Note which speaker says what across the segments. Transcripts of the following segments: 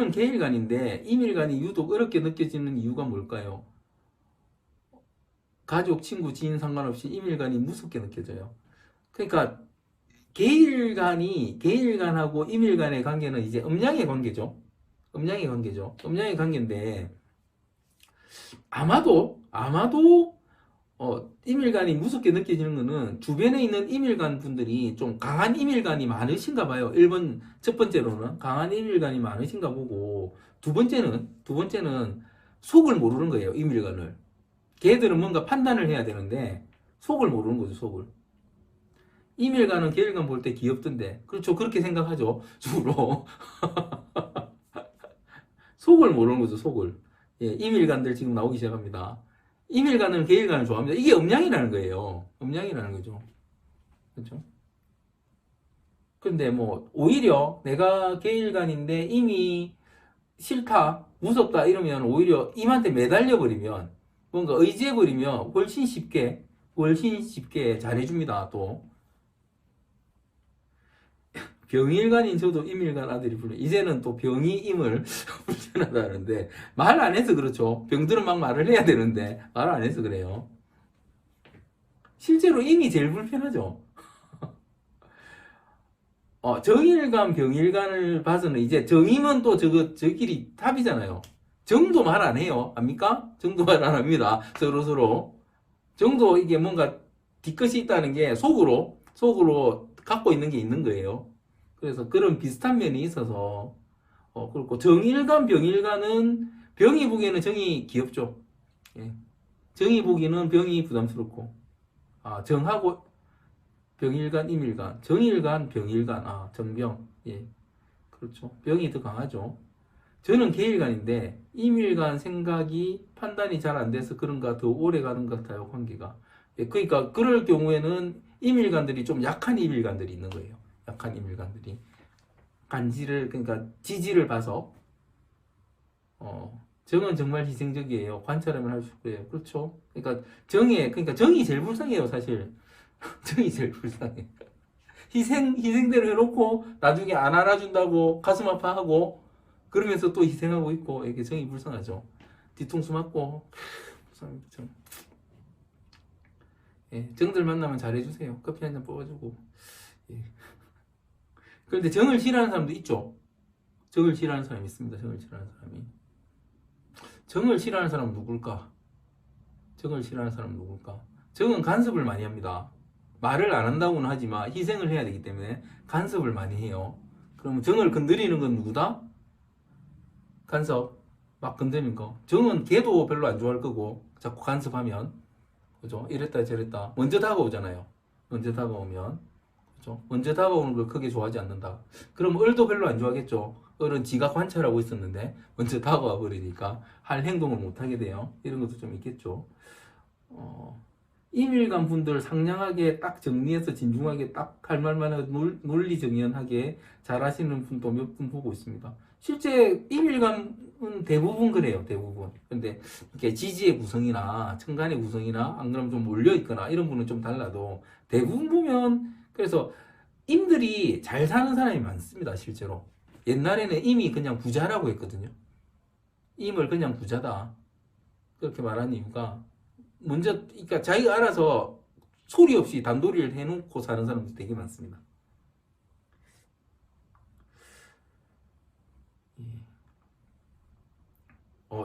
Speaker 1: 저는 계일간인데 임일간이 유독 어렵게 느껴지는 이유가 뭘까요? 가족, 친구, 지인 상관없이 임일간이 무섭게 느껴져요. 그러니까 계일간하고 임일간의 관계는 이제 음양의 관계죠. 음양의 관계죠. 음양의 관계인데 아마도 임일간이 무섭게 느껴지는 거는 주변에 있는 임일간 분들이 좀 강한 임일간이 많으신가 봐요. 첫 번째로는 강한 임일간이 많으신가 보고, 두 번째는 속을 모르는 거예요, 임일간을. 걔들은 뭔가 판단을 해야 되는데, 속을 모르는 거죠, 속을. 임일간은 계일간 볼 때 귀엽던데. 그렇죠. 그렇게 생각하죠, 주로. 속을 모르는 거죠, 속을. 예, 임일간들 지금 나오기 시작합니다. 임일간은 계일간을 좋아합니다. 이게 음양이라는 거예요. 음양이라는 거죠. 그렇죠? 근데 뭐 오히려 내가 계일간인데 이미 싫다, 무섭다 이러면 오히려 임한테 매달려 버리면 뭔가 의지해 버리면 훨씬 쉽게 잘해줍니다. 또 병일간인 저도 임일간 아들이 불러. 이제는 또 병이 임을 불편하다는데 말 안 해서 그렇죠. 병들은 막 말을 해야 되는데 말 안 해서 그래요. 실제로 임이 제일 불편하죠. 정일간, 병일간을 봐서는 이제 정임은 또 저끼리 탑이잖아요. 정도 말 안 해요. 압니까? 정도 말 안 합니다. 서로. 정도 이게 뭔가 뒤끝이 있다는 게 속으로 갖고 있는 게 있는 거예요. 그래서 그런 비슷한 면이 있어서, 그렇고 정일간, 병일간은 병이 보기에는 정이 귀엽죠. 예. 정이 보기에는 병이 부담스럽고, 정하고 병일간, 임일간, 정일간, 병일간, 정병. 예, 그렇죠. 병이 더 강하죠. 저는 계일간인데, 임일간 생각이 판단이 잘 안 돼서 그런가 더 오래 가는 것 같아요, 관계가. 예, 그러니까, 그럴 경우에는 임일간들이 좀 약한 임일간들이 있는 거예요. 약한 임일간들이. 그러니까 지지를 봐서, 정은 정말 희생적이에요. 관찰하면 할수 있고요. 그렇죠. 그러니까 정이 제일 불쌍해요, 사실. 정이 제일 불쌍해. 희생대로 해놓고 나중에 안 알아준다고 가슴 아파하고 그러면서 또 희생하고 있고 이게 정이 불쌍하죠. 뒤통수 맞고 불쌍합니다. 정. 예, 정들 만나면 잘해주세요. 커피 한 잔 뽑아주고. 예. 그런데 정을 싫어하는 사람도 있죠. 정을 싫어하는 사람이 있습니다. 정을 싫어하는 사람이. 정을 싫어하는 사람은 누굴까? 정을 싫어하는 사람은 누굴까? 정은 간섭을 많이 합니다. 말을 안 한다고는 하지만 희생을 해야 되기 때문에 간섭을 많이 해요. 그러면 정을 건드리는 건 누구다? 간섭. 막 건드리는 거. 정은 걔도 별로 안 좋아할 거고 자꾸 간섭하면 그죠? 이랬다 저랬다. 먼저 다가오잖아요. 먼저 다가오면 그죠? 먼저 다가오는 걸 크게 좋아하지 않는다. 그럼 을도 별로 안 좋아하겠죠. 을은 지가 관찰하고 있었는데 먼저 다가와 버리니까 할 행동을 못 하게 돼요. 이런 것도 좀 있겠죠. 임일간 분들 상냥하게 딱 정리해서 진중하게 딱 할 말만 하고 논리정연하게 잘 하시는 분도 몇 분 보고 있습니다. 실제 임일간은 대부분 그래요, 대부분. 근데 이렇게 지지의 구성이나 청간의 구성이나 안 그러면 좀 몰려있거나 이런 분은 좀 달라도 대부분 보면 그래서 임들이 잘 사는 사람이 많습니다, 실제로. 옛날에는 임이 그냥 부자라고 했거든요. 임을 그냥 부자다. 그렇게 말한 이유가 먼저, 그러니까 자기가 알아서 소리 없이 단도리를 해놓고 사는 사람도 되게 많습니다.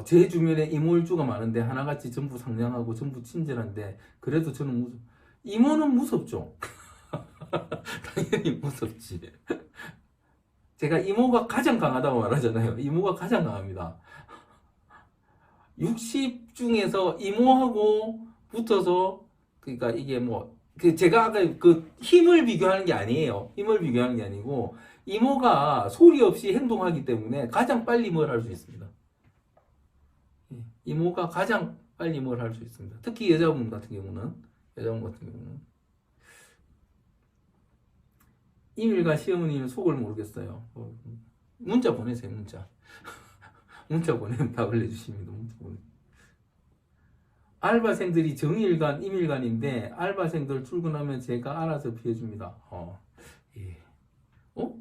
Speaker 1: 제 주변에 이모일주가 많은데 하나같이 전부 상냥하고 전부 친절한데 그래도 저는 이모는 무섭죠. 당연히 무섭지. 제가 이모가 가장 강하다고 말하잖아요. 이모가 가장 강합니다. 60 중에서 이모하고 붙어서 그러니까 이게 뭐 제가 아까 그 힘을 비교하는 게 아니에요. 힘을 비교하는 게 아니고 이모가 소리 없이 행동하기 때문에 가장 빨리 뭘 할 수 있습니다. 이모가 가장 빨리 뭘 할 수 있습니다. 특히 여자분 같은 경우는 이밀과 시어머니는 속을 모르겠어요. 문자 보내세요. 문자 보내면 답을 내주십니다. 문자 보내. 알바생들이 정일간, 임일간인데 알바생들 출근하면 제가 알아서 피해줍니다. 예. 어?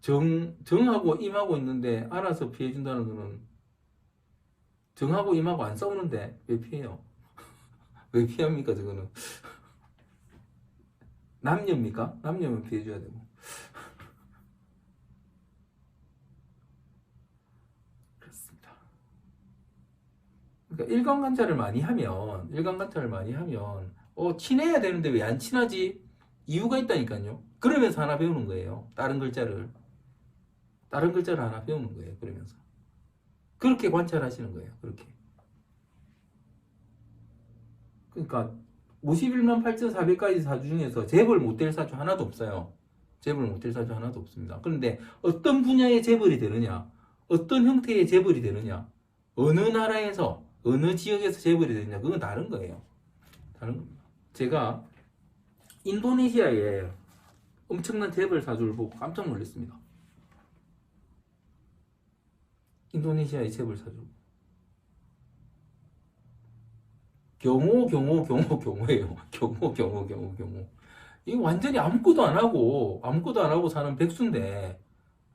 Speaker 1: 정하고 임하고 있는데 알아서 피해준다는 거는 정하고 임하고 안 싸우는데 왜 피해요? 왜 피합니까, 저거는? 남녀입니까? 남녀면 피해줘야 되고. 그렇습니다. 그러니까 일간관찰을 많이 하면, 친해야 되는데 왜 안 친하지? 이유가 있다니까요. 그러면서 하나 배우는 거예요. 다른 글자를 하나 배우는 거예요. 그러면서. 그렇게 관찰하시는 거예요. 그렇게. 그러니까 51만 8,400가지 사주 중에서 재벌 못될 사주 하나도 없어요. 재벌 못될 사주 하나도 없습니다. 그런데 어떤 분야의 재벌이 되느냐, 어떤 형태의 재벌이 되느냐, 어느 나라에서, 어느 지역에서 재벌이 되느냐, 그건 다른 거예요. 다른 겁니다. 제가 인도네시아에 엄청난 재벌 사주를 보고 깜짝 놀랐습니다. 인도네시아의 재벌 사주. 경호예요. 경호. 이거 완전히 아무것도 안 하고 사는 백수인데,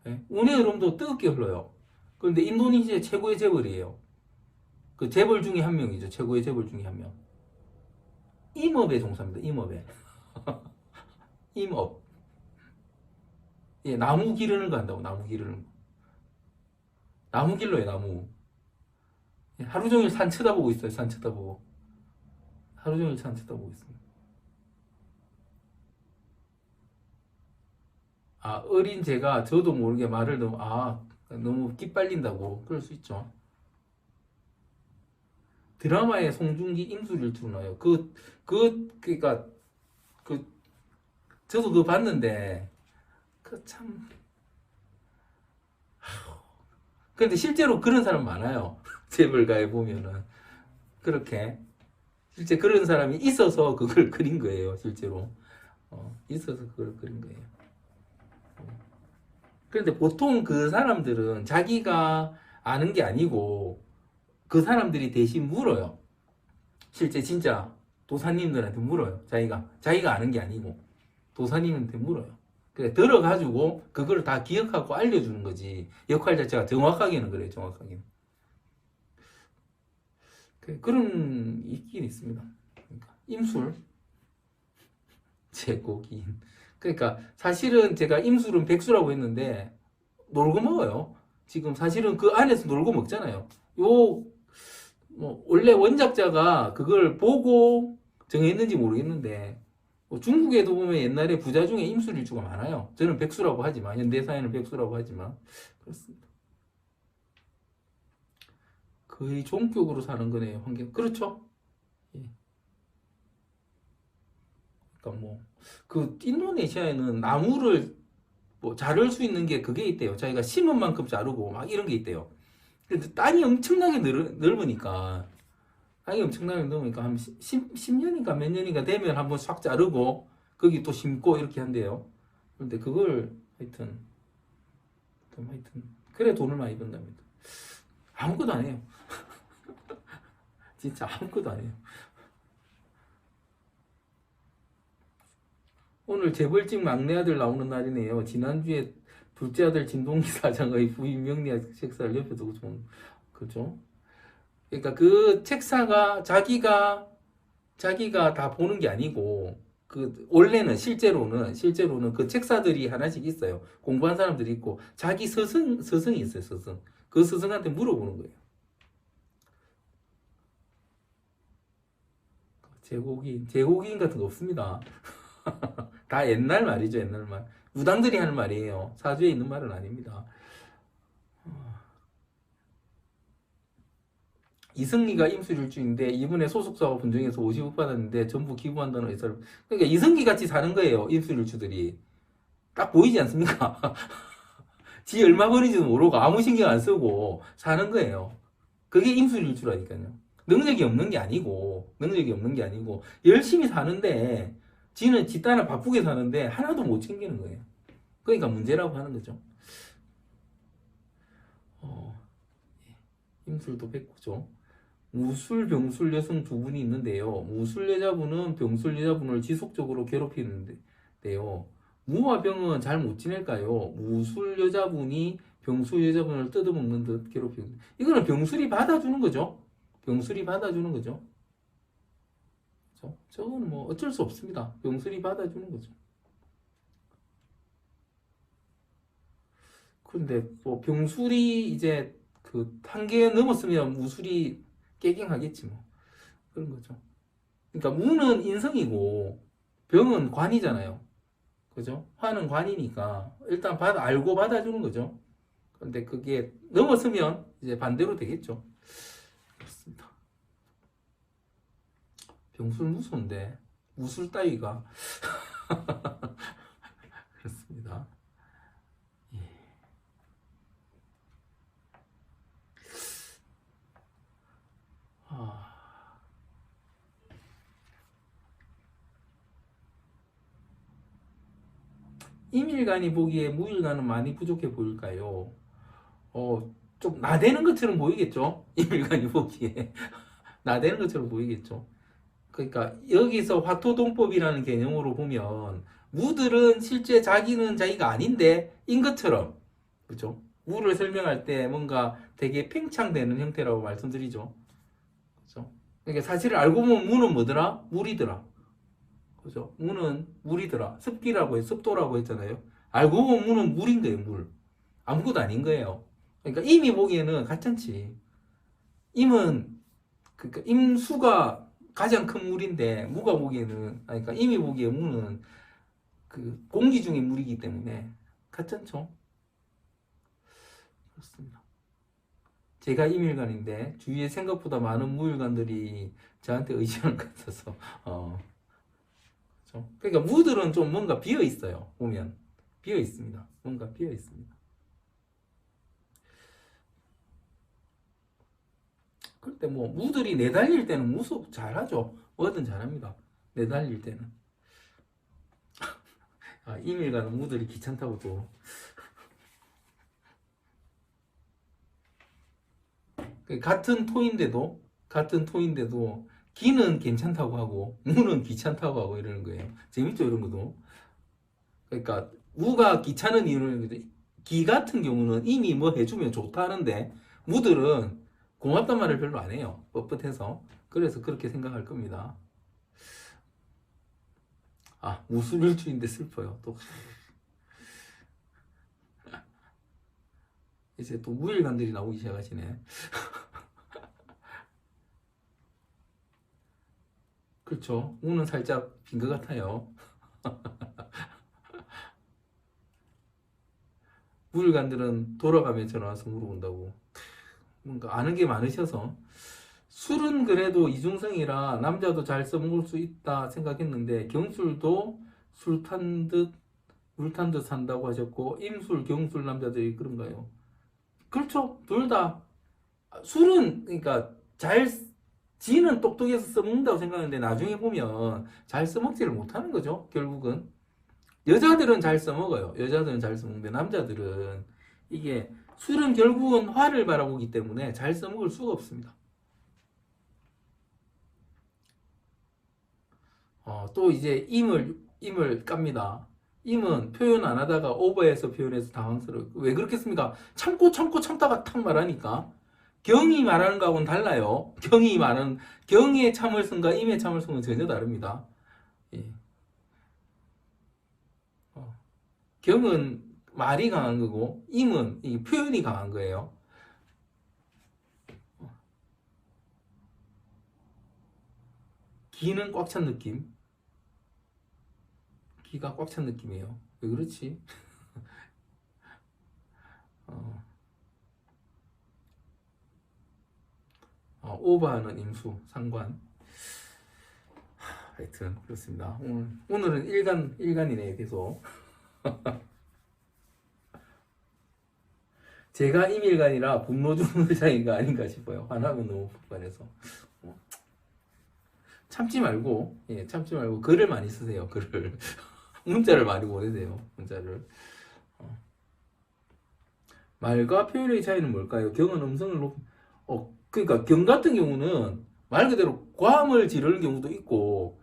Speaker 1: 예? 운의 흐름도 뜨겁게 흘러요. 그런데 인도네시아 최고의 재벌이에요. 그 재벌 중에 한 명이죠. 최고의 재벌 중에 한 명. 임업에 종사합니다. 임업에. 임업. 예, 나무 기르는 거 한다고, 나무 기르는 거. 나무 길러요, 나무. 예, 하루 종일 산 쳐다보고 있어요, 산 쳐다보고. 하루 종일 산 쳐다보고 있습니다. 어린 제가 저도 모르게 말을 너무 기빨린다고 그럴 수 있죠. 드라마에 송중기 임수일투로 나와요. 그니까, 저도 그거 봤는데, 참. 근데 실제로 그런 사람 많아요. 재벌가에 보면은. 그렇게. 실제 그런 사람이 있어서 그걸 그린 거예요, 실제로. 있어서 그걸 그린 거예요. 그런데 보통 그 사람들은 자기가 아는 게 아니고 그 사람들이 대신 물어요. 실제 진짜 도사님들한테 물어요. 자기가 아는 게 아니고 도사님한테 물어요. 그래 들어가지고 그걸 다 기억하고 알려주는 거지. 역할 자체가 정확하게는 그래요. 정확하게는. 그런 있긴 있습니다. 그러니까 임술 제고기인. 그러니까 사실은 제가 임술은 백수라고 했는데 놀고 먹어요. 지금 사실은 그 안에서 놀고 먹잖아요. 원래 원작자가 그걸 보고 정했는지 모르겠는데 중국에도 보면 옛날에 부자 중에 임술일주가 많아요. 저는 백수라고 하지만 현대사회는 백수라고 하지만 그렇습니다. 거의 종격으로 사는 거네요. 환경 그렇죠? 예. 그러니까 그 인도네시아에는 나무를 자를 수 있는 게 그게 있대요. 자기가 심은 만큼 자르고 막 이런 게 있대요. 근데 땅이 엄청나게 넓으니까 한 10년인가 몇 년인가 되면 한번 싹 자르고 거기 또 심고 이렇게 한대요. 그런데 그걸 하여튼 그래 돈을 많이 번답니다. 아무것도 안 해요. 진짜 아무것도 안 해요. 오늘 재벌집 막내 아들 나오는 날이네요. 지난주에 둘째 아들 진동기 사장의 부인 명리학 책사를 옆에 두고 좀 그죠? 그러니까 그 책사가 자기가 다 보는 게 아니고 원래는 실제로는 그 책사들이 하나씩 있어요. 공부한 사람들이 있고 자기 스승이 있어요. 스승. 그 스승한테 물어보는 거예요. 제국인 같은 거 없습니다. 다 옛날 말이죠, 옛날 말. 무당들이 하는 말이에요. 사주에 있는 말은 아닙니다. 이승기가 임수일주인데 이번에 소속사와 분쟁해서 50억 받았는데 전부 기부한다는 의사를. 그러니까 이승기 같이 사는 거예요, 임수일주들이. 딱 보이지 않습니까? 지 얼마 버는지도 모르고 아무 신경 안 쓰고 사는 거예요. 그게 임수일주라니까요. 능력이 없는 게 아니고 열심히 사는데 지는 지 따라 바쁘게 사는데 하나도 못 챙기는 거예요. 그러니까 문제라고 하는 거죠. 임술도 백구죠. 무술, 병술 여성 두 분이 있는데요. 무술 여자분은 병술 여자분을 지속적으로 괴롭히는데요. 무와 병은 잘 못 지낼까요? 무술 여자분이 병수 여자분을 뜯어먹는 듯 괴롭히는. 이거는 병술이 받아주는 거죠. 병술이 받아주는 거죠. 그렇죠? 저거는 뭐 어쩔 수 없습니다. 병술이 받아주는 거죠. 근데 뭐 병술이 이제 그 한계 넘었으면 무술이 깨갱하겠지 뭐. 그런 거죠. 그러니까 무는 인성이고 병은 관이잖아요. 그죠? 화는 관이니까 일단 알고 받아주는 거죠. 근데 그게 넘었으면 이제 반대로 되겠죠. 그렇습니다. 병술 무서운데 무술 따위가 그렇습니다. 예. 아, 임일간이 보기에 무일간은 많이 부족해 보일까요? 좀 나대는 것처럼 보이겠죠? 임일간이 보기에 나대는 것처럼 보이겠죠? 그러니까 여기서 화토동법이라는 개념으로 보면 무들은 실제 자기는 자기가 아닌데 인 것처럼, 그죠? 무를 설명할 때 뭔가 되게 팽창되는 형태라고 말씀드리죠. 그죠? 그러니까 사실 알고 보면 무는 뭐더라? 물이더라. 그죠? 무는 물이더라. 습기라고 습도라고 했잖아요. 알고 보면 무는 물인 거예요, 물. 아무것도 아닌 거예요. 그러니까 임이 보기에는 가짠치. 임은 그러니까 임수가 가장 큰 물인데 무가 보기에는 그러니까 임이 보기에 무는 그 공기 중의 물이기 때문에 가짠죠. 그렇습니다. 제가 임일간인데 주위에 생각보다 많은 무일간들이 저한테 의지하는 것 같아서 그렇죠? 그러니까 무들은 좀 뭔가 비어 있어요. 보면 비어 있습니다. 뭔가 비어 있습니다. 그때 뭐 무들이 내달릴 때는 무수 잘하죠. 뭐든 잘합니다. 내달릴 때는. 임일가는 무들이 귀찮다고 또. 같은 토인데도 기는 괜찮다고 하고 무는 귀찮다고 하고 이러는 거예요. 재밌죠, 이런 것도. 그러니까 무가 귀찮은 이유는 기 같은 경우는 이미 뭐 해주면 좋다는데 무들은 고맙단 말을 별로 안 해요. 뻣뻣해서. 그래서 그렇게 생각할 겁니다. 무술일주인데 슬퍼요. 또 이제 또 무일간들이 나오기 시작하시네. 그렇죠. 무는 살짝 빈 것 같아요. 무일간들은 돌아가면 전화 와서 물어본다고. 뭔가 아는 게 많으셔서. 술은 그래도 이중성이라 남자도 잘 써먹을 수 있다 생각했는데 경술도 술 탄 듯 물 탄 듯 산다고 하셨고 임술, 경술 남자들이 그런가요? 그렇죠. 둘 다. 술은 그러니까 지는 똑똑해서 써먹는다고 생각하는데 나중에 보면 잘 써먹지를 못하는 거죠. 결국은. 여자들은 잘 써먹어요. 여자들은 잘 써먹는데 남자들은 이게 술은 결국은 화를 바라보기 때문에 잘 써먹을 수가 없습니다. 또 이제 임을 깝니다. 임은 표현 안 하다가 오버해서 표현해서 당황스러워. 왜 그렇겠습니까? 참고 참고 참다가 탁 말하니까. 경이 말하는 거하고는 달라요. 경의 참을성과 임의 참을성은 전혀 다릅니다. 예. 경은 말이 강한 거고 임은 이 표현이 강한 거예요. 기는 꽉 찬 느낌. 기가 꽉 찬 느낌이에요. 왜 그렇지? 오버하는 임수, 상관. 하여튼 그렇습니다. 오늘은 일간이네 계속. 제가 임일간이라 분노 주는 의사인가 아닌가 싶어요. 화나면 너무 폭발해서. 참지 말고 글을 많이 쓰세요. 글을 문자를 많이 보내세요. 문자를. 말과 표현의 차이는 뭘까요? 경은 음성을 그러니까 경 같은 경우는 말 그대로 고함을 지르는 경우도 있고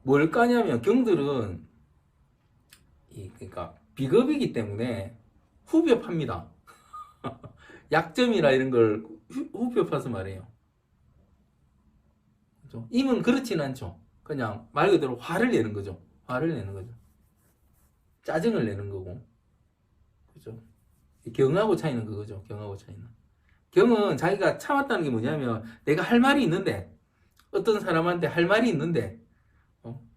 Speaker 1: 뭘까냐면 경들은 그러니까 비겁이기 때문에 후벼 팝니다. 약점이나 이런 걸 후벼 파서 말해요. 그죠? 임은 그렇진 않죠. 그냥 말 그대로 화를 내는 거죠. 화를 내는 거죠. 짜증을 내는 거고. 그죠? 경하고 차이는 그거죠. 경하고 차이는. 경은 자기가 참았다는 게 뭐냐면 내가 할 말이 있는데 어떤 사람한테 할 말이 있는데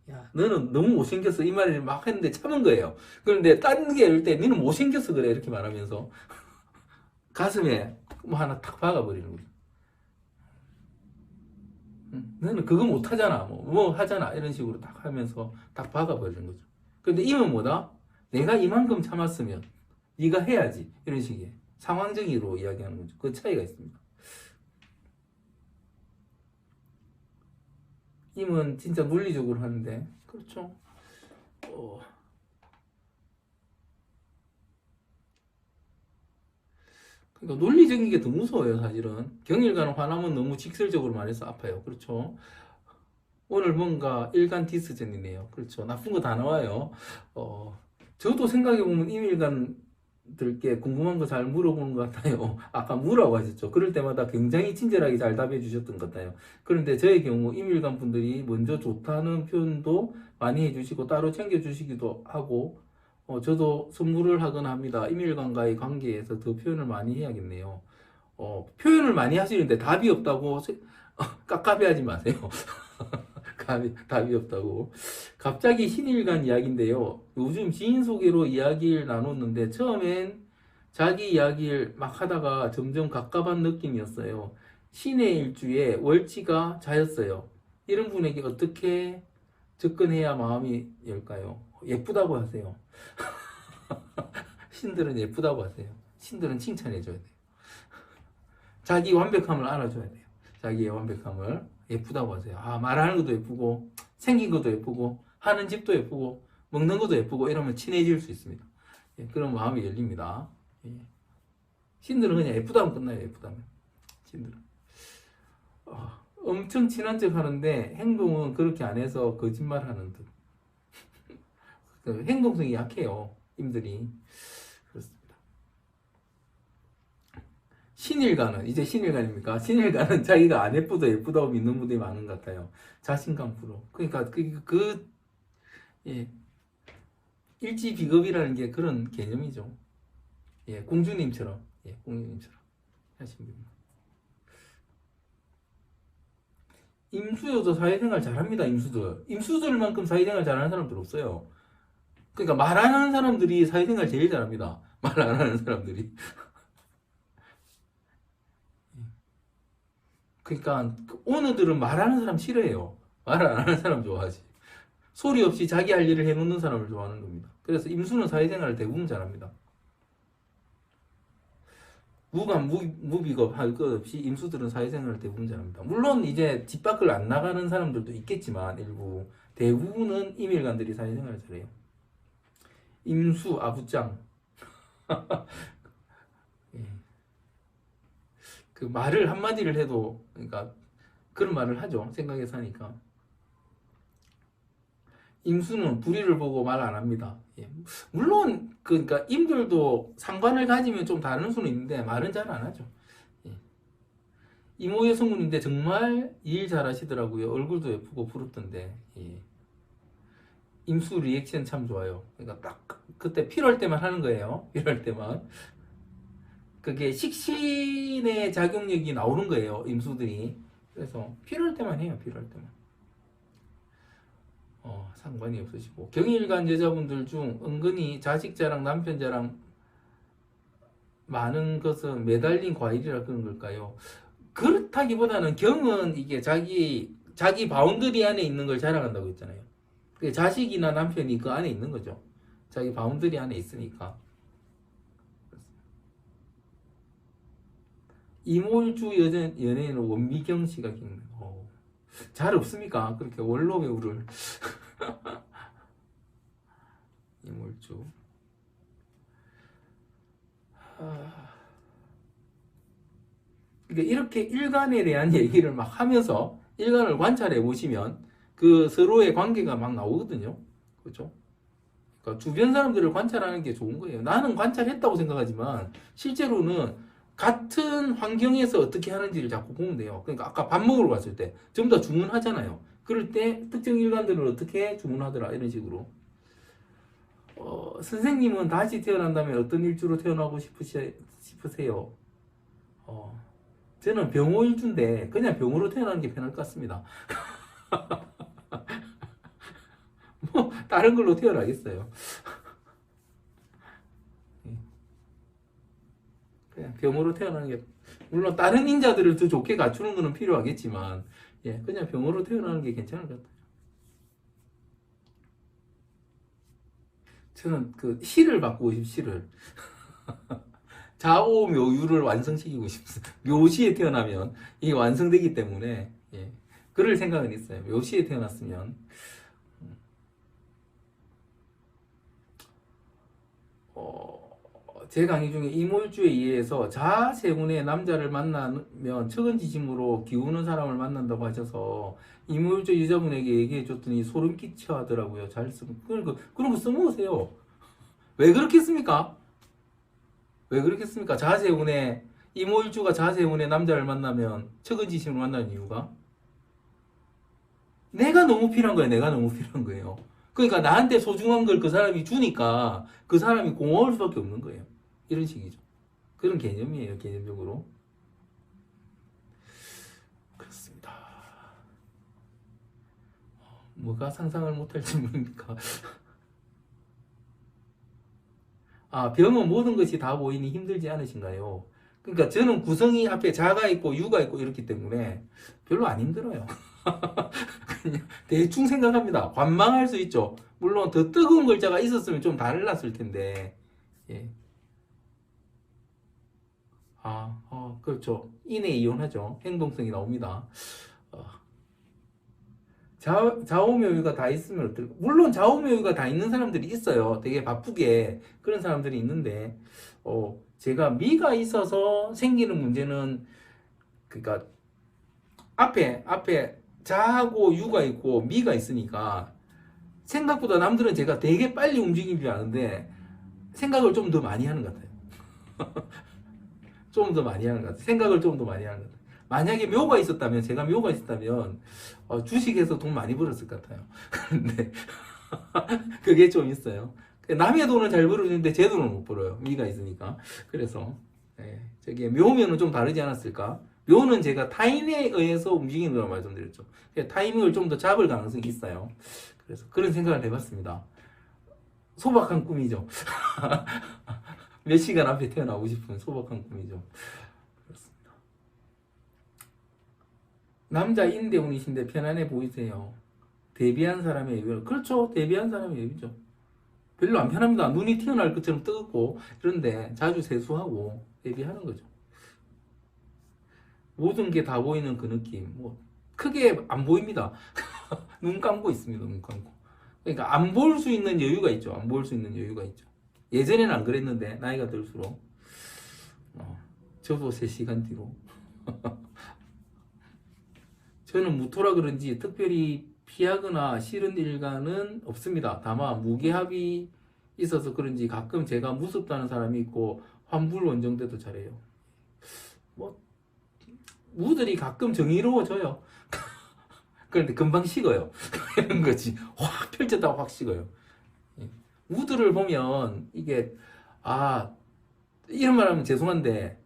Speaker 1: 야 너는 너무 못생겼어 이 말을 막 했는데 참은 거예요. 그런데 딴 게 이럴 때 너는 못생겼어 그래 이렇게 말하면서 가슴에 뭐 하나 탁 박아버리는 거죠. 너는 그거 못하잖아 뭐 하잖아 이런 식으로 딱 하면서 딱 박아버리는 거죠. 그런데 임은 뭐다? 내가 이만큼 참았으면 네가 해야지 이런 식의 상황적으로 이야기하는 거죠. 그 차이가 있습니다. 임은 진짜 논리적으로 하는데 그렇죠. 그러니까 논리적인 게 더 무서워요 사실은. 경일관은 화나면 너무 직설적으로 말해서 아파요. 그렇죠. 오늘 뭔가 일간 디스전이네요. 그렇죠. 나쁜 거 다 나와요. 저도 생각해보면 임일관들께 궁금한 거 잘 물어보는 것 같아요. 아까 뭐라고 하셨죠? 그럴 때마다 굉장히 친절하게 잘 답해 주셨던 것 같아요. 그런데 저의 경우 임일관 분들이 먼저 좋다는 표현도 많이 해주시고 따로 챙겨주시기도 하고 저도 선물을 하거나 합니다. 임일관과의 관계에서 더 표현을 많이 해야겠네요. 표현을 많이 하시는데 답이 없다고 깝깝해하지 마세요. 답이 없다고. 갑자기 신일관 이야기인데요. 요즘 지인 소개로 이야기를 나눴는데 처음엔 자기 이야기를 막 하다가 점점 갑갑한 느낌이었어요. 신의 일주에 월지가 자였어요. 이런 분에게 어떻게 접근해야 마음이 열까요? 예쁘다고 하세요. 신들은 예쁘다고 하세요. 신들은 칭찬해줘야 돼요. 자기 완벽함을 알아줘야 돼요. 자기의 완벽함을 예쁘다고 하세요. 말하는 것도 예쁘고 생긴 것도 예쁘고 하는 집도 예쁘고 먹는 것도 예쁘고 이러면 친해질 수 있습니다. 그런 마음이 열립니다. 신들은 그냥 예쁘다면 끝나요. 예쁘다면 신들은 엄청 친한 척 하는데 행동은 그렇게 안 해서 거짓말 하는 듯. 행동성이 약해요. 임들이. 그렇습니다. 신일가는 이제 신일간입니까? 신일가는 자기가 안 예쁘다 예쁘다고 믿는 분들이 많은 것 같아요. 자신감 프로. 그러니까 예, 일지 비겁이라는 게 그런 개념이죠. 공주님처럼 공주님처럼 하시면 됩니다. 임수여도 사회생활 잘합니다. 임수들만큼 사회생활 잘하는 사람들 없어요. 그러니까 말 안 하는 사람들이 사회생활 제일 잘합니다. 말 안 하는 사람들이. 그러니까 오너들은 말하는 사람 싫어해요. 말 안 하는 사람 좋아하지. 소리 없이 자기 할 일을 해놓는 사람을 좋아하는 겁니다. 그래서 임수는 사회생활을 대부분 잘합니다. 무비겁 할 것 없이 임수들은 사회생활을 대부분 잘합니다. 물론 이제 집 밖을 안 나가는 사람들도 있겠지만 일부 대부분은 임일관들이 사회생활을 잘해요. 임수 아부짱 그 말을 한마디를 해도 그러니까 그런 말을 하죠. 생각해서 하니까. 임수는 불의를 보고 말 안 합니다. 물론 그러니까 임들도 상관을 가지면 좀 다른 수는 있는데 말은 잘 안 하죠. 이모 여성분인데 정말 일 잘하시더라고요. 얼굴도 예쁘고 부럽던데. 임수 리액션 참 좋아요. 그러니까 딱 그때 필요할 때만 하는 거예요. 필요할 때만. 그게 식신의 작용력이 나오는 거예요. 임수들이. 그래서 필요할 때만 해요. 필요할 때만. 상관이 없으시고 경일관 여자분들 중 은근히 자식 자랑, 남편 자랑 많은 것은 매달린 과일이라 그런 걸까요? 그렇다기보다는 경은 이게 자기 바운더리 안에 있는 걸 자랑한다고 했잖아요. 자식이나 남편이 그 안에 있는 거죠. 자기 바운더리 안에 있으니까. 이몰주 연예인은 원미경 씨가 겪는 잘 없습니까? 그렇게 원로 배우를 이몰주 그러니까 이렇게 일간에 대한 얘기를 막 하면서 일간을 관찰해 보시면 그 서로의 관계가 막 나오거든요. 그렇죠? 그러니까 주변 사람들을 관찰하는 게 좋은 거예요. 나는 관찰했다고 생각하지만 실제로는 같은 환경에서 어떻게 하는지를 자꾸 보면 돼요. 그러니까 아까 밥 먹으러 갔을 때 전부 다 주문하잖아요. 그럴 때 특정 일관들을 어떻게 주문하더라 이런 식으로. 선생님은 다시 태어난다면 어떤 일주로 태어나고 싶으세요? 저는 병호 일주인데 그냥 병으로 태어나는 게 편할 것 같습니다. 뭐 다른 걸로 태어나겠어요. 그냥 병으로 태어나는 게 물론 다른 인자들을 더 좋게 갖추는 거는 필요하겠지만 예, 그냥 병으로 태어나는 게 괜찮을 것 같아요. 저는 그 시를 바꾸고 싶어요. 시를 좌오묘유를 완성시키고 싶어요. 묘시에 태어나면 이게 완성되기 때문에 예, 그럴 생각은 있어요. 묘시에 태어났으면 제 강의 중에 이몰주에 의해서 자세운의 남자를 만나면 측은지심으로 기우는 사람을 만난다고 하셔서 이몰주 여자분에게 얘기해 줬더니 소름 끼쳐 하더라고요. 잘 쓰면 그런 거 써먹으세요. 왜 그렇겠습니까? 왜 그렇겠습니까? 자세운의 이몰주가 자세운의 남자를 만나면 측은지심을 만나는 이유가 내가 너무 필요한 거예요. 내가 너무 필요한 거예요. 그러니까 나한테 소중한 걸 그 사람이 주니까 그 사람이 고마울 수밖에 없는 거예요. 이런 식이죠. 그런 개념이에요. 개념적으로. 그렇습니다. 뭐가 상상을 못할 질문입니까? 병은 모든 것이 다 보이니 힘들지 않으신가요? 그러니까 저는 구성이 앞에 자가 있고 유가 있고 이렇기 때문에 별로 안 힘들어요. 그냥 대충 생각합니다. 관망할 수 있죠. 물론 더 뜨거운 글자가 있었으면 좀 달랐을 텐데. 예. 그렇죠. 인에 이혼하죠. 행동성이 나옵니다. 어, 좌우묘유가 다 있으면 어떨까? 물론 좌우묘유가 다 있는 사람들이 있어요. 되게 바쁘게 그런 사람들이 있는데, 제가 미가 있어서 생기는 문제는, 그러니까 앞에 자하고 유가 있고 미가 있으니까 생각보다 남들은 제가 되게 빨리 움직이는 줄 아는데 생각을 좀 더 많이 하는 것 같아요. 좀 더 많이 하는 것 같아요. 생각을 좀 더 많이 하는 것 같아요. 만약에 묘가 있었다면, 제가 묘가 있었다면, 주식에서 돈 많이 벌었을 것 같아요. 근데, 그게 좀 있어요. 남의 돈은 잘 벌어주는데 제 돈은 못 벌어요. 미가 있으니까. 그래서, 저기, 묘면은 좀 다르지 않았을까? 묘는 제가 타인에 의해서 움직이는 거라고 말씀드렸죠. 타이밍을 좀 더 잡을 가능성이 있어요. 그래서 그런 생각을 해봤습니다. 소박한 꿈이죠. 몇 시간 앞에 태어나고 싶은 소박한 꿈이죠. 그렇습니다. 남자 인대운이신데 편안해 보이세요. 데뷔한 사람의 예별. 그렇죠. 데뷔한 사람의 예비죠. 별로 안 편합니다. 눈이 튀어나올 것처럼 뜨겁고 그런데 자주 세수하고 데뷔하는 거죠. 모든 게 다 보이는 그 느낌. 뭐 크게 안 보입니다. 눈 감고 있습니다. 눈 감고. 그러니까 안 볼 수 있는 여유가 있죠. 안 볼 수 있는 여유가 있죠. 예전에는 안 그랬는데 나이가 들수록 저도 3시간 뒤로 저는 무토라 그런지 특별히 피하거나 싫은 일과는 없습니다. 다만 무게합이 있어서 그런지 가끔 제가 무섭다는 사람이 있고 환불 원정대도 잘해요. 뭐 무들이 가끔 정의로워져요. 그런데 금방 식어요. 이런 거지. 확 펼쳤다가 확 식어요. 무들을 보면 이게 이런 말하면 죄송한데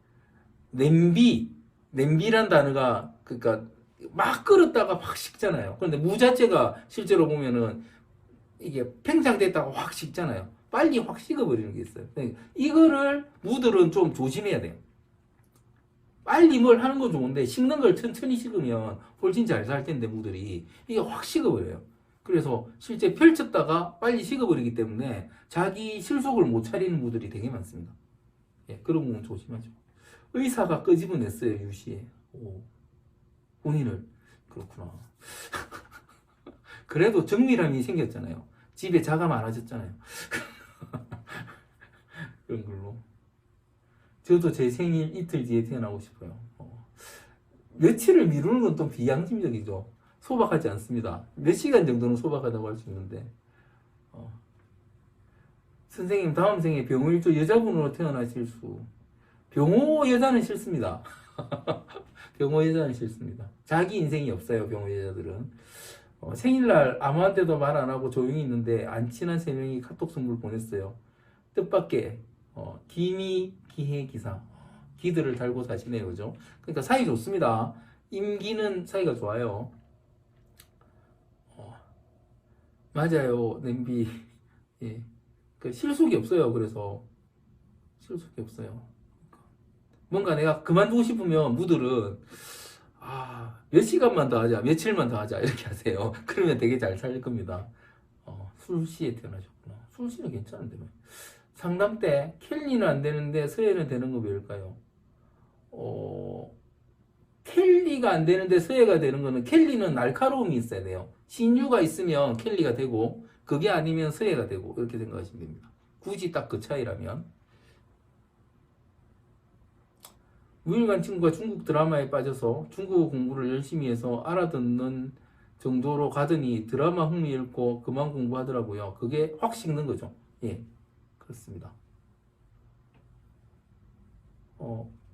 Speaker 1: 냄비란 단어가 그러니까 막 끓었다가 확 식잖아요. 그런데 무 자체가 실제로 보면은 이게 팽창됐다가 확 식잖아요. 빨리 확 식어버리는 게 있어요. 그러니까 이거를 무들은 좀 조심해야 돼요. 빨리 뭘 하는 건 좋은데 식는 걸 천천히 식으면 훨씬 잘 살 텐데 무들이 이게 확 식어버려요. 그래서 실제 펼쳤다가 빨리 식어버리기 때문에 자기 실속을 못 차리는 무들이 되게 많습니다. 그런 부분 조심하죠. 의사가 끄집어냈어요, 유시에. 본인을. 그렇구나. 그래도 정밀함이 생겼잖아요. 집에 자가 많아졌잖아요. 그런 걸로. 저도 제 생일 이틀 뒤에 태어나고 싶어요. 며칠을 미루는 건 좀 비양심적이죠. 소박하지 않습니다. 몇 시간 정도는 소박하다고 할 수 있는데 선생님 다음 생에 병일조 여자분으로 태어나실 수. 병호 여자는 싫습니다. 병호 여자는 싫습니다. 자기 인생이 없어요, 병호 여자들은. 생일날 아무한테도 말 안 하고 조용히 있는데 안 친한 세 명이 카톡 선물 보냈어요. 뜻밖의 기미 기해 기사. 기들을 달고 사시네요, 그죠? 그러니까 사이 좋습니다. 임기는 사이가 좋아요. 맞아요, 냄비. 예. 그 실속이 없어요. 그래서 실속이 없어요. 뭔가 내가 그만두고 싶으면 무들은 몇 시간만 더 하자, 며칠만 더 하자 이렇게 하세요. 그러면 되게 잘 살릴 겁니다. 술시에 태어나셨구나. 술시는 괜찮은데 뭐. 상담 때 켈리는 안 되는데 서예는 되는 거 왜일까요? 켈리가 안 되는데 서예가 되는 거는 켈리는 날카로움이 있어야 돼요. 신유가 있으면 켈리가 되고 그게 아니면 서예가 되고 이렇게 생각하시면 됩니다. 굳이 딱 그 차이라면. 우일간 친구가 중국 드라마에 빠져서 중국어 공부를 열심히 해서 알아듣는 정도로 가더니 드라마 흥미 읽고 그만 공부하더라고요. 그게 확 식는 거죠. 예, 그렇습니다.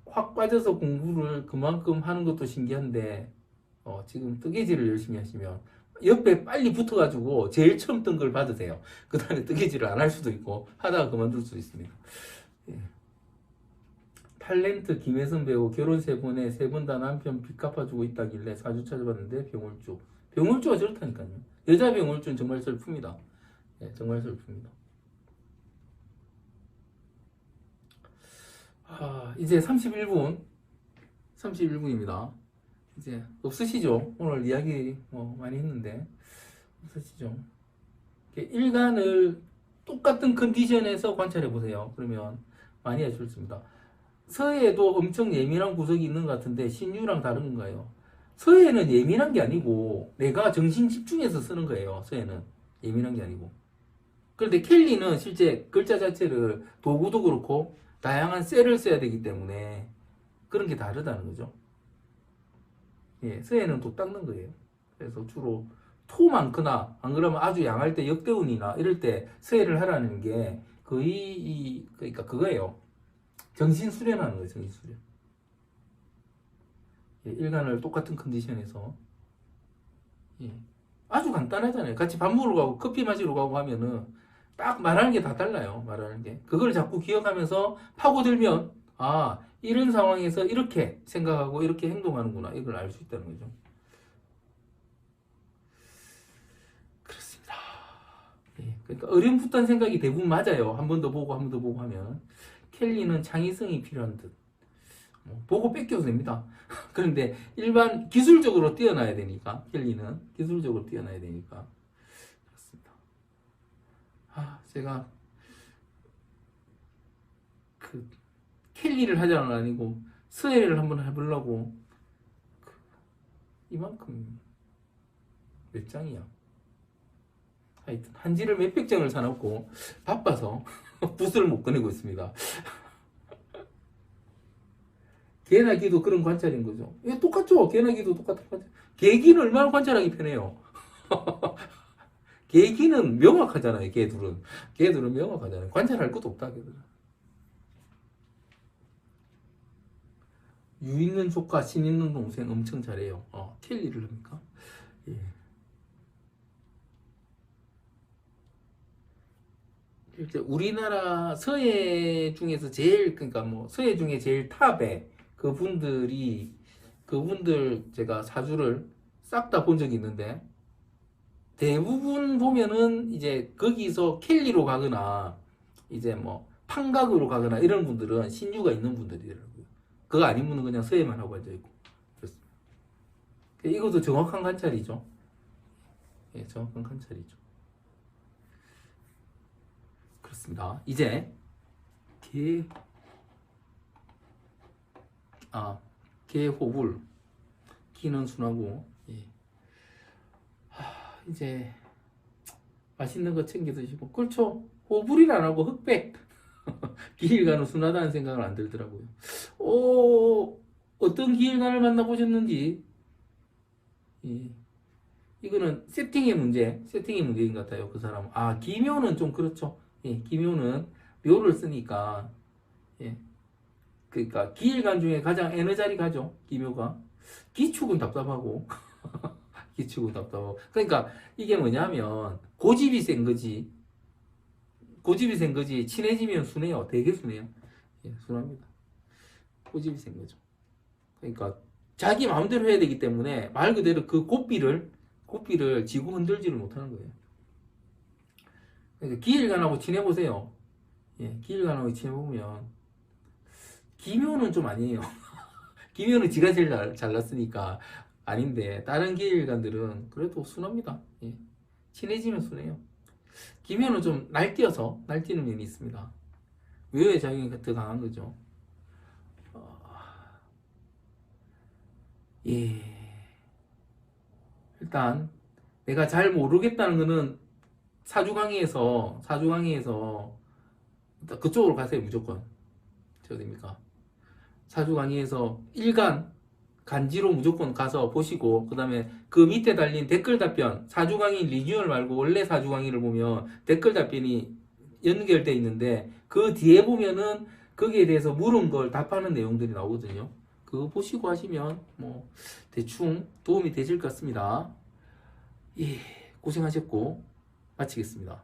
Speaker 1: 확 빠져서 공부를 그만큼 하는 것도 신기한데 지금 뜨개질을 열심히 하시면 옆에 빨리 붙어가지고 제일 처음 뜬 걸 받으세요. 그 다음에 뜨개질을 안 할 수도 있고 하다가 그만둘 수도 있습니다. 예. 탤런트 김혜선 배우 결혼 3번에 3번 다 남편 빚 갚아주고 있다길래 사주 찾아봤는데 병울주. 병울주가 저렇다니까요. 여자 병울주는 정말 슬픕니다. 예, 정말 슬픕니다. 이제 31분입니다. 이제 없으시죠? 오늘 이야기 많이 했는데 없으시죠? 일간을 똑같은 컨디션에서 관찰해 보세요. 그러면 많이 할 수 있습니다. 서해에도 엄청 예민한 구석이 있는 것 같은데 신유랑 다른 건가요? 서해는 예민한 게 아니고 내가 정신 집중해서 쓰는 거예요. 서해는 예민한 게 아니고. 그런데 켈리는 실제 글자 자체를 도구도 그렇고 다양한 셀을 써야 되기 때문에 그런 게 다르다는 거죠. 예, 서해는 또 닦는 거예요. 그래서 주로 토 많거나 안 그러면 아주 양할 때 역대운이나 이럴 때 서해를 하라는 게 거의 그러니까 그거예요. 정신 수련하는 거예요. 정신 수련. 예, 일간을 똑같은 컨디션에서 예, 아주 간단하잖아요. 같이 밥 먹으러 가고 커피 마시러 가고 하면은 딱 말하는 게 다 달라요. 말하는 게. 그걸 자꾸 기억하면서 파고들면 이런 상황에서 이렇게 생각하고 이렇게 행동하는구나. 이걸 알 수 있다는 거죠. 그렇습니다. 예, 그러니까 어렴풋한 생각이 대부분 맞아요. 한 번 더 보고 한 번 더 보고 하면. 켈리는 창의성이 필요한 듯. 보고 뺏겨도 됩니다. 그런데 일반 기술적으로 뛰어나야 되니까 켈리는 기술적으로 뛰어나야 되니까 그렇습니다. 제가 그 켈리를 하자는 건 아니고 스웨를 한번 해보려고 이만큼 몇 장이야. 하여튼 한지를 몇백 장을 사놓고 바빠서 붓을 못 꺼내고 있습니다. 개나 기도 그런 관찰인 거죠. 예, 똑같죠. 개나 기도 똑같은 관찰. 개기는 얼마나 관찰하기 편해요. 개기는 명확하잖아요. 개들은 명확하잖아요. 관찰할 것도 없다. 개들은. 유 있는 조카, 신 있는 동생 엄청 잘해요. 켈리를 합니까? 예. 이제 우리나라 서예 중에서 제일 그러니까 뭐 서예 중에 제일 탑에 그분들 제가 사주를 싹 다 본 적이 있는데 대부분 보면은 이제 거기서 켈리로 가거나 이제 뭐 판각으로 가거나 이런 분들은 신유가 있는 분들이더라고요. 그거 아닌 분은 그냥 서예만 하고 앉아 있고 그렇습니다. 이것도 정확한 관찰이죠. 예, 정확한 관찰이죠. 그렇습니다. 이제 개호불 기는 순하고 예. 이제 맛있는 거 챙겨 드시고 그렇죠. 호불이는 안 하고 흑백 기일간은 순하다는 생각을 안 들더라고요. 어떤 기일간을 만나보셨는지 예. 이거는 세팅의 문제인 것 같아요. 그 사람은 기묘는 좀 그렇죠. 예, 기묘는 묘를 쓰니까, 예, 그러니까 기일간 중에 가장 에너자리가죠. 기묘가. 기축은 답답하고 기축은 답답하고. 그러니까 이게 뭐냐면 고집이 센 거지. 고집이 센 거지. 친해지면 순해요. 되게 순해요. 예, 순합니다. 고집이 센 거죠. 그러니까 자기 마음대로 해야 되기 때문에 말 그대로 그 고삐를 지고 흔들지를 못하는 거예요. 그러니까 기일간하고 친해보세요. 예, 기일간하고 친해보면 기묘는 좀 아니에요. 기묘는 지가 제일 잘났으니까 아닌데 다른 기일간들은 그래도 순합니다. 예, 친해지면 순해요. 기묘는 좀 날뛰는 면이 있습니다. 외의 작용이 더 강한 거죠. 예, 일단 내가 잘 모르겠다는 거는 사주 강의에서 그쪽으로 가세요. 무조건. 저 어딥니까? 사주 강의에서 일간 간지로 무조건 가서 보시고, 그 다음에 그 밑에 달린 댓글 답변, 사주 강의 리뉴얼 말고 원래 사주 강의를 보면 댓글 답변이 연결돼 있는데 그 뒤에 보면은 거기에 대해서 물은 걸 답하는 내용들이 나오거든요. 그거 보시고 하시면 뭐 대충 도움이 되실 것 같습니다. 예, 고생하셨고 마치겠습니다.